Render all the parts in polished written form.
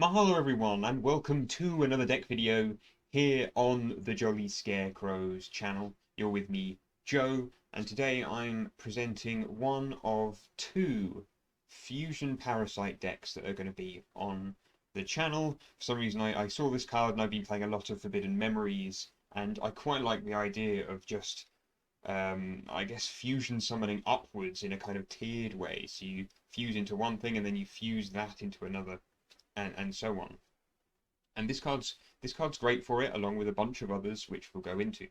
Mahalo everyone, and welcome to another deck video here on the Jolly Scarecrows channel. You're with me, Joe, and today I'm presenting one of two Fusion Parasite decks that are going to be on the channel. For some reason I saw this card and I've been playing a lot of Forbidden Memories, and I quite like the idea of just I guess fusion summoning upwards in a kind of tiered way. So you fuse into one thing and then you fuse that into another, and so on. And this card's great for it, along with a bunch of others, which we'll go into.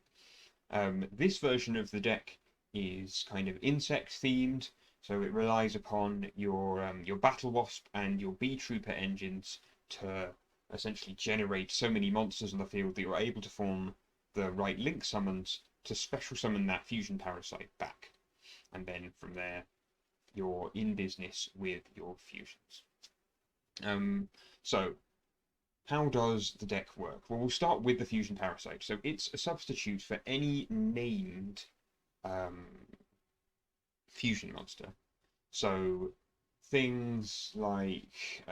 This version of the deck is kind of insect themed, so it relies upon your Battle Wasp and your Beetrooper engines to essentially generate so many monsters on the field that you're able to form the right link summons to special summon that fusion parasite back. And then from there, you're in business with your fusions. So how does the deck work? Well, we'll start with the Fusion Parasite. So it's a substitute for any named fusion monster. So things like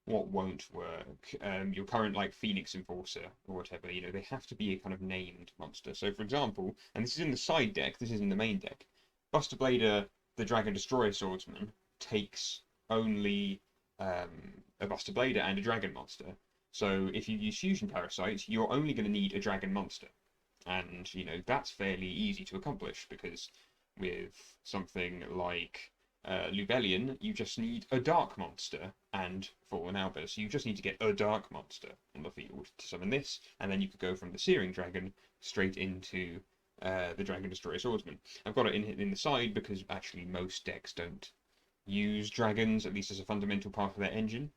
what won't work, your current like Phoenix Enforcer or whatever, they have to be a kind of named monster. So for example, and this is in the side deck, this is in the main deck, Buster Blader, the Dragon Destroyer Swordsman, takes only a Buster Blader and a Dragon monster. So if you use Fusion Parasite, you're only going to need a Dragon monster. And, that's fairly easy to accomplish because with something like Lubellion, you just need a Dark monster and Fallen Albus. So you just need to get a Dark monster on the field to summon this, and then you could go from the Searing Dragon straight into the Dragon Destroyer Swordsman. I've got it in the side because actually most decks don't use dragons, at least as a fundamental part of their engine.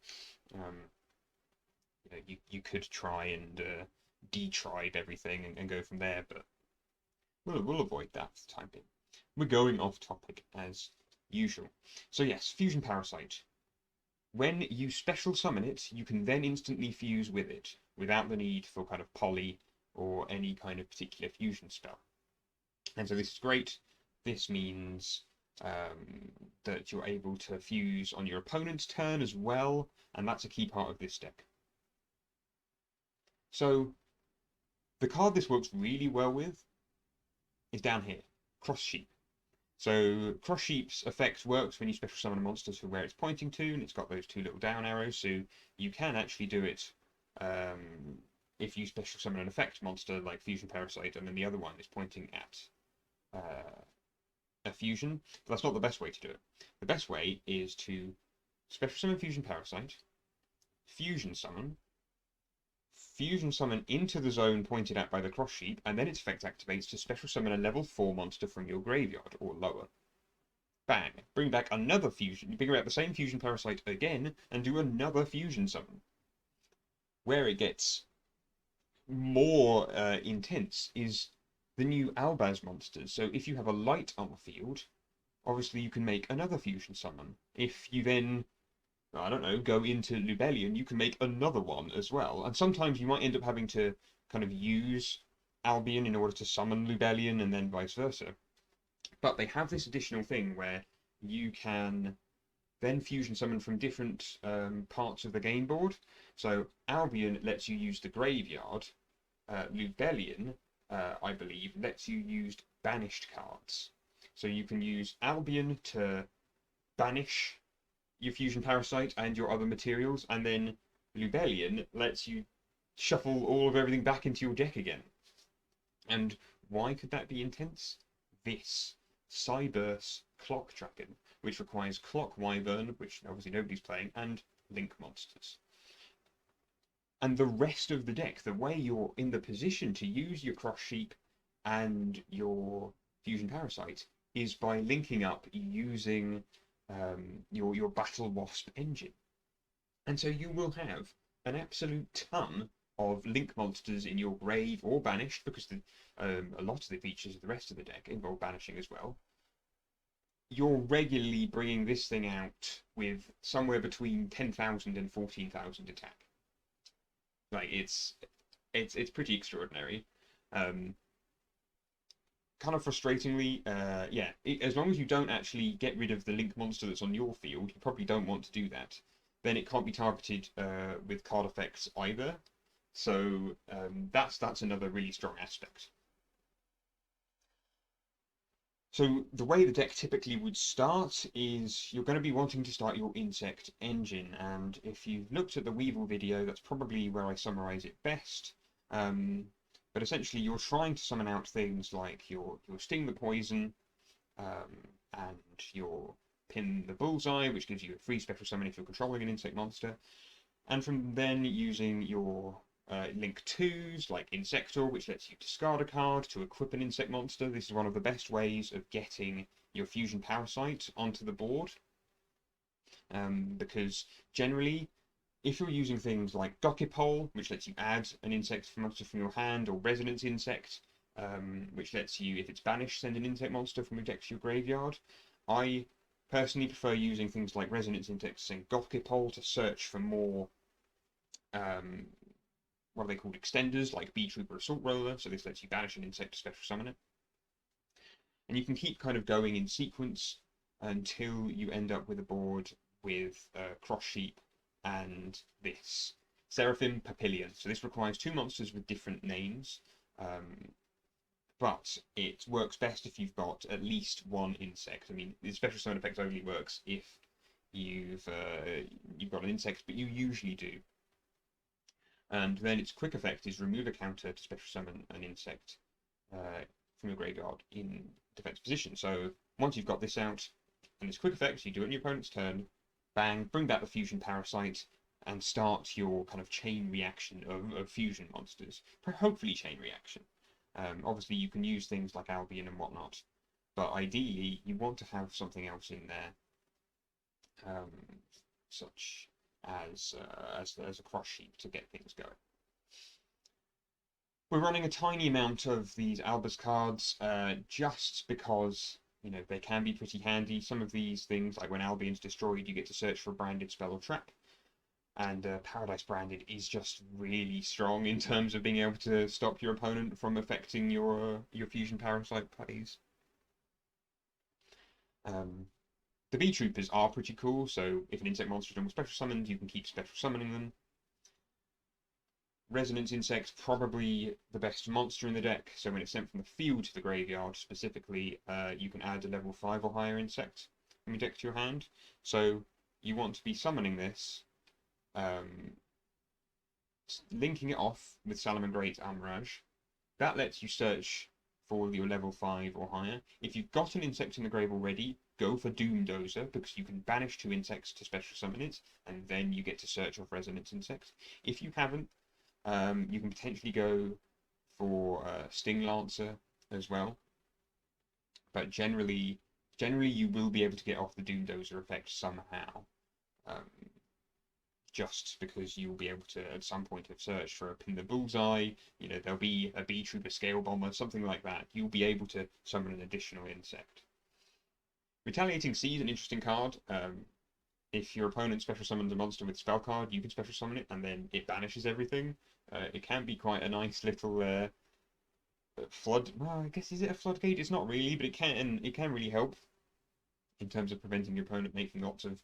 You could try and detribe everything and go from there, but we'll avoid that for the time being. We're going off topic as usual. So yes, Fusion Parasite. When you special summon it, you can then instantly fuse with it without the need for kind of poly or any kind of particular fusion spell. And so this is great. This means that you're able to fuse on your opponent's turn as well, and that's a key part of this deck. So the card this works really well with is down here, Cross Sheep. So Cross Sheep's effect works when you special summon a monster to where it's pointing to, and it's got those two little down arrows, so you can actually do it if you special summon an effect monster like Fusion Parasite, and then the other one is pointing at a fusion, but that's not the best way to do it. The best way is to special summon Fusion Parasite, fusion summon into the zone pointed at by the Cross Sheep, and then its effect activates to special summon a level 4 monster from your graveyard or lower. Bang! Bring back another fusion. You bring back the same Fusion Parasite again and do another fusion summon. Where it gets more intense is the new Albaz monsters. So if you have a light on the field, obviously you can make another fusion summon. If you then, I don't know, go into Lubellion, you can make another one as well. And sometimes you might end up having to kind of use Albion in order to summon Lubellion and then vice versa. But they have this additional thing where you can then fusion summon from different parts of the game board. So Albion lets you use the graveyard. Lubellion, I believe, lets you use banished cards. So you can use Albion to banish your Fusion Parasite and your other materials, and then Lubellion lets you shuffle all of everything back into your deck again. And why could that be intense? This Cyberse Clock Dragon, which requires Clock Wyvern, which obviously nobody's playing, and Link monsters. And the rest of the deck, the way you're in the position to use your Cross Sheep and your Fusion Parasite is by linking up using your Battle Wasp engine. And so you will have an absolute ton of Link monsters in your grave or banished, because a lot of the features of the rest of the deck involve banishing as well. You're regularly bringing this thing out with somewhere between 10,000 and 14,000 attack. Like it's pretty extraordinary. Kind of frustratingly, yeah, as long as you don't actually get rid of the Link monster that's on your field, you probably don't want to do that. then it can't be targeted with card effects either. So that's another really strong aspect. So the way the deck typically would start is you're going to be wanting to start your insect engine, and if you've looked at the Weevil video, that's probably where I summarize it best. But essentially, you're trying to summon out things like your Sting the Poison, and your Pin the Bullseye, which gives you a free special summon if you're controlling an insect monster, and from then using your link 2s like Insector, which lets you discard a card to equip an insect monster. This is one of the best ways of getting your Fusion Parasite onto the board, because generally, if you're using things like Dokipole, which lets you add an insect monster from your hand, or Resonance Insect, which lets you, if it's banished, send an insect monster from your deck to your graveyard, I personally prefer using things like Resonance Insect and Dokipole to search for more what are they called, extenders, like Beetrooper Assault Roller, so this lets you banish an insect to special summon it. And you can keep kind of going in sequence until you end up with a board with Cross Sheep and this Seraphim Papillion. So this requires 2 monsters with different names, but it works best if you've got at least 1 insect. I mean, the special summon effect only works if you've got an insect, but you usually do. And then its quick effect is remove a counter to special summon an insect from your graveyard in defense position. So once you've got this out, and its quick effect, you do it on your opponent's turn, bang, bring back the Fusion Parasite, and start your kind of chain reaction of fusion monsters. Hopefully chain reaction. Obviously you can use things like Albion and whatnot, but ideally you want to have something else in there, such as a Cross Sheep to get things going. We're running a tiny amount of these Albus cards, just because, you know, they can be pretty handy. Some of these things, like when Albion's destroyed, you get to search for a branded spell or trap. And Paradise Branded is just really strong in terms of being able to stop your opponent from affecting your Fusion Parasite plays. The Beetroopers are pretty cool, so if an insect monster is normal special summoned, you can keep special summoning them. Resonance Insect, probably the best monster in the deck, so when it's sent from the field to the graveyard specifically, you can add a level 5 or higher insect from your deck to your hand. So you want to be summoning this, linking it off with Salamangreat and Mirage. That lets you search for your level 5 or higher. If you've got an insect in the grave already, go for Doom Dozer, because you can banish 2 insects to special summon it, and then you get to search off Resonance Insect. If you haven't, you can potentially go for Sting Lancer as well, but generally you will be able to get off the Doom Dozer effect somehow, just because you will be able to at some point have searched for a Pin the Bullseye. You know, there'll be a Beetrooper Scale Bomber, something like that. You'll be able to summon an additional insect. Retaliating Sea is an interesting card. If your opponent special summons a monster with spell card, you can special summon it, and then it banishes everything. It can be quite a nice little flood. Well, I guess, is it a floodgate? It's not really, but it can really help in terms of preventing your opponent making lots of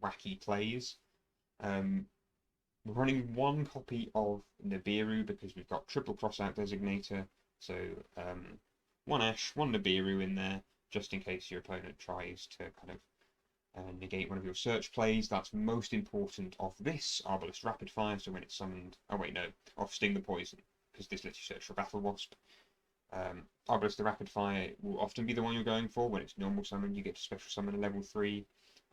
wacky plays. We're running 1 copy of Nibiru because we've got triple crossout designator. So 1 Ash, 1 Nibiru in there, just in case your opponent tries to kind of negate one of your search plays. That's most important of this Arbalest Rapid Fire, so when it's summoned, oh wait, no, off Sting the Poison, because this lets you search for Battle Wasp. Arbalest the Rapid Fire will often be the one you're going for. When it's normal summon, you get to special summon a level 3.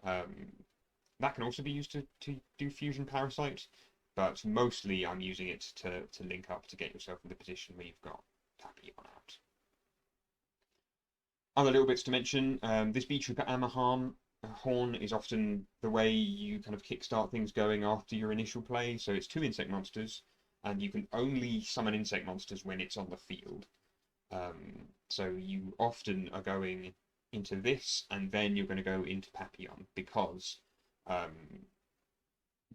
That can also be used to do Fusion Parasite, but mostly I'm using it to link up to get yourself in the position where you've got Papillon out. Other little bits to mention, this Beetrooper Amahan Horn is often the way you kind of kickstart things going after your initial play. So it's 2 insect monsters, and you can only summon insect monsters when it's on the field. So you often are going into this, and then you're going to go into Papillon, because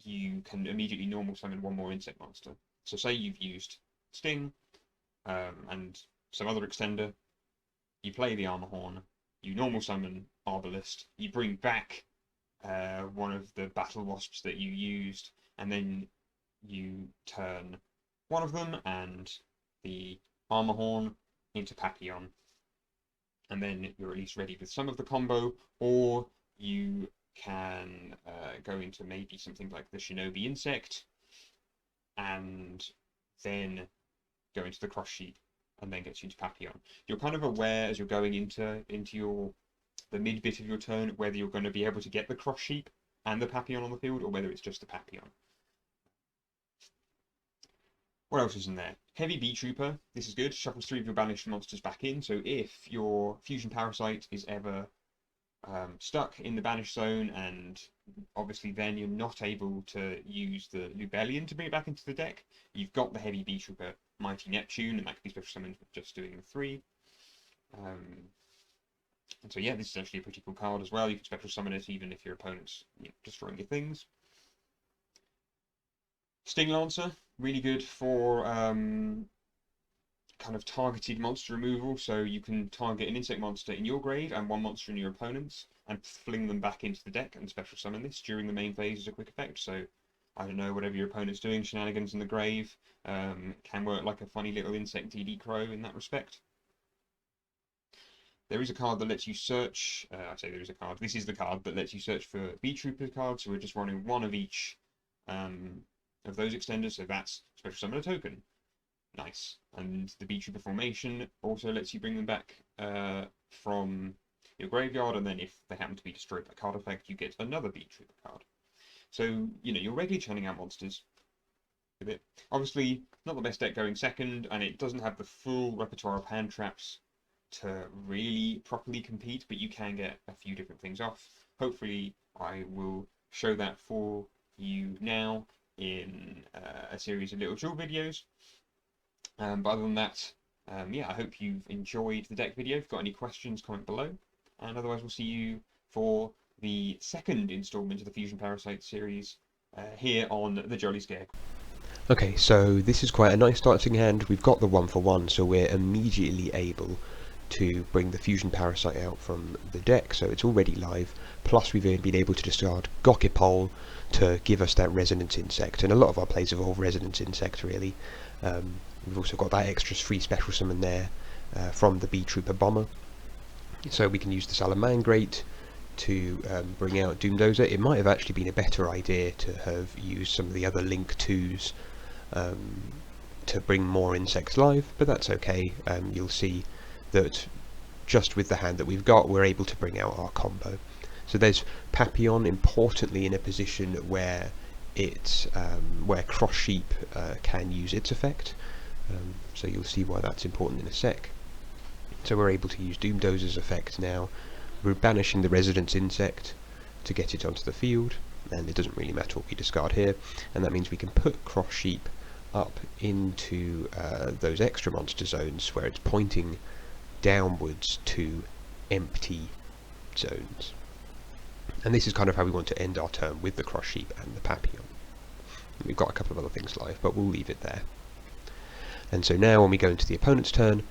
you can immediately normal summon 1 more insect monster. So say you've used Sting and some other extender, you play the Armor Horn, you normal summon Arbalest, you bring back one of the battle wasps that you used, and then you turn one of them and the armor horn into Papillon, and then you're at least ready with some of the combo, or you can go into maybe something like the Shinobi Insect, and then go into the Cross Sheep, and then gets you into Papillon. You're kind of aware as you're going into the mid bit of your turn whether you're going to be able to get the Cross Sheep and the Papillon on the field, or whether it's just the Papillon. What else is in there? Heavy Beetrooper. This is good. Shuffles 3 of your banished monsters back in. So if your Fusion Parasite is ever stuck in the banished zone, and obviously then you're not able to use the Lubellion to bring it back into the deck, you've got the Heavy Beetrooper Mighty Neptune, and that can be special summoned with just doing 3. And so yeah, this is actually a pretty cool card as well. You can special summon it even if your opponent's destroying your things. Sting Lancer, really good for kind of targeted monster removal. So you can target an insect monster in your grave and one monster in your opponent's, and fling them back into the deck and special summon this during the main phase as a quick effect. So I don't know, whatever your opponent's doing, shenanigans in the grave, can work like a funny little insect DD crow in that respect. There is a card that lets you search, I say there is a card, this is the card that lets you search for Beetrooper cards, so we're just running one of each of those extenders, so that's special summon a token. Nice. And the Beetrooper formation also lets you bring them back from your graveyard, and then if they happen to be destroyed by card effect, you get another Beetrooper card. So, you're regularly churning out monsters with it. Obviously, not the best deck going second, and it doesn't have the full repertoire of hand traps to really properly compete, but you can get a few different things off. Hopefully, I will show that for you now in a series of little short videos. But other than that, yeah, I hope you've enjoyed the deck video. If you've got any questions, comment below. And otherwise, we'll see you for the second installment of the Fusion Parasite series here on the Jolly Scare. Okay, so this is quite a nice starting hand. We've got the 1-for-1, so we're immediately able to bring the Fusion Parasite out from the deck, so it's already live. Plus we've been able to discard Gokipole to give us that Resonance Insect, and a lot of our plays evolve Resonance Insect really. We've also got that extra free special summon there from the Beetrooper Bomber, so we can use the Salamangreat to bring out Doomdozer. It might have actually been a better idea to have used some of the other Link 2s to bring more insects live, but that's okay. You'll see that just with the hand that we've got, we're able to bring out our combo. So there's Papillon, importantly in a position where it's where Cross Sheep can use its effect. So you'll see why that's important in a sec. So we're able to use Doomdozer's effect now. We're banishing the Residence Insect to get it onto the field, and it doesn't really matter what we discard here, and that means we can put Cross Sheep up into those extra monster zones where it's pointing downwards to empty zones. And this is kind of how we want to end our turn with the Cross Sheep and the Papillon. We've got a couple of other things live, but we'll leave it there. And so now when we go into the opponent's turn,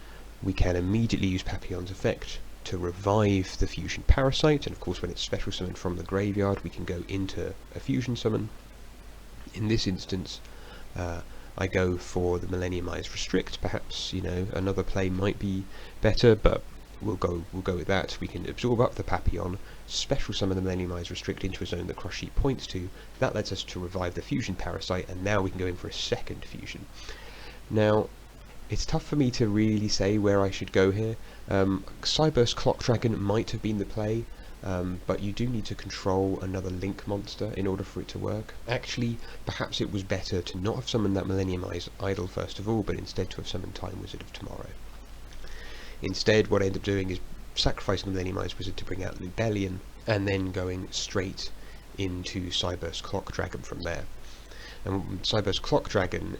we can immediately use Papillon's effect to revive the Fusion Parasite, and of course when it's special summoned from the graveyard we can go into a Fusion Summon. In this instance I go for the Millenniumized Restrict. Perhaps, another play might be better, but we'll go with that. We can absorb up the Papillon, special summon the Millenniumized Restrict into a zone that Cross Sheep points to. That lets us to revive the Fusion Parasite, and now we can go in for a second fusion. Now, it's tough for me to really say where I should go here. Cyburst Clock Dragon might have been the play, but you do need to control another Link monster in order for it to work. Actually, perhaps it was better to not have summoned that Millenniumized Idol first of all, but instead to have summoned Time Wizard of Tomorrow. Instead, what I end up doing is sacrificing the Millenniumized Wizard to bring out Lubellion, and then going straight into Cyburst Clock Dragon from there. And Cyburst Clock Dragon,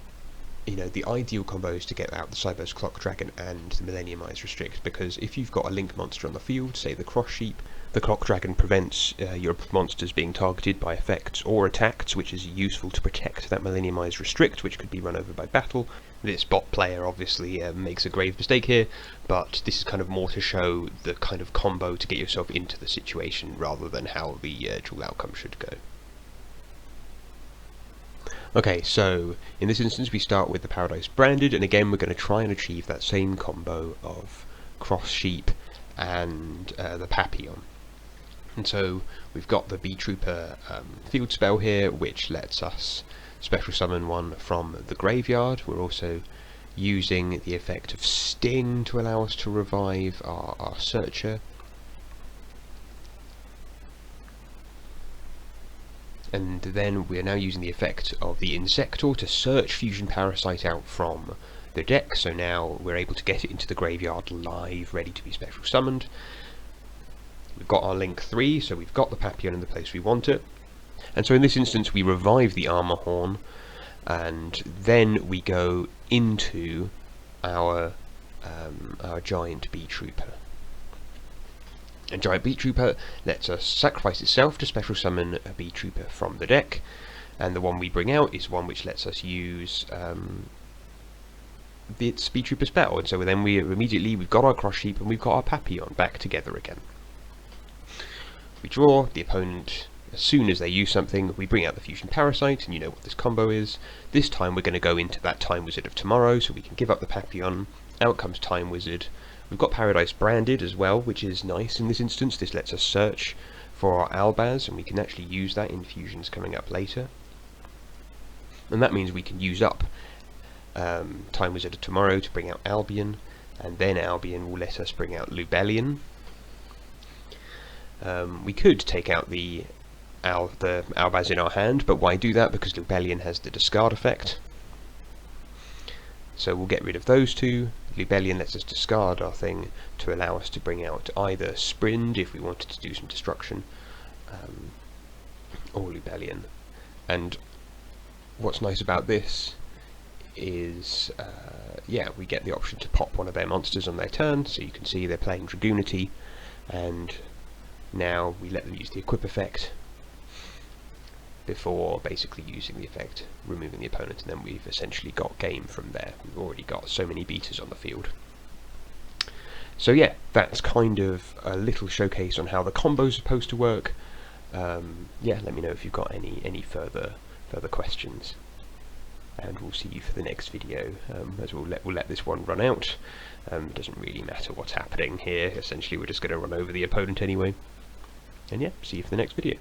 the ideal combo is to get out the Cyburst Clock Dragon and the Millenniumized Restrict, because if you've got a Link monster on the field, say the Cross Sheep, The Clock Dragon prevents your monsters being targeted by effects or attacks, which is useful to protect that Millenniumized Restrict, which could be run over by battle. This bot player obviously makes a grave mistake here, but this is kind of more to show the kind of combo to get yourself into the situation rather than how the dual outcome should go. Okay, so in this instance we start with the Paradise Branded, and again we're going to try and achieve that same combo of Cross Sheep and the Papillon. And so we've got the Beetrooper field spell here, which lets us special summon one from the graveyard. We're also using the effect of Sting to allow us to revive our Searcher. And then we're now using the effect of the Insector to search Fusion Parasite out from the deck, so now we're able to get it into the graveyard live, ready to be special summoned. We've got our Link 3, so we've got the Papillon in the place we want it. And so in this instance we revive the Armor Horn, and then we go into our giant Beetrooper. And Giant Beetrooper lets us sacrifice itself to special summon a Beetrooper from the deck, and the one we bring out is one which lets us use its Beetrooper spell, and so then we've got our Cross Sheep and we've got our Papillon back together again. We draw, the opponent, as soon as they use something, we bring out the Fusion Parasite, and you know what this combo is. This time we're going to go into that Time Wizard of tomorrow, so we can give up the Papillon, out comes Time Wizard. We've got Paradise Branded as well, which is nice in this instance. This lets us search for our Albaz, and we can actually use that in fusions coming up later. And that means we can use up Time Wizard of tomorrow to bring out Albion, and then Albion will let us bring out Lubellion. We could take out the Albaz in our hand, but why do that? Because Lubellion has the discard effect. So we'll get rid of those two. Lubellion lets us discard our thing to allow us to bring out either Sprind if we wanted to do some destruction, or Lubellion. And what's nice about this is, yeah, we get the option to pop one of their monsters on their turn, so you can see they're playing Dragoonity, and now we let them use the equip effect before basically using the effect, removing the opponent, and then we've essentially got game from there. We've already got so many beaters on the field. So yeah, that's kind of a little showcase on how the combo's supposed to work. Yeah, let me know if you've got any further questions, and we'll see you for the next video, as we'll let this one run out. It doesn't really matter what's happening here, essentially we're just going to run over the opponent anyway. And yeah, see you for the next video.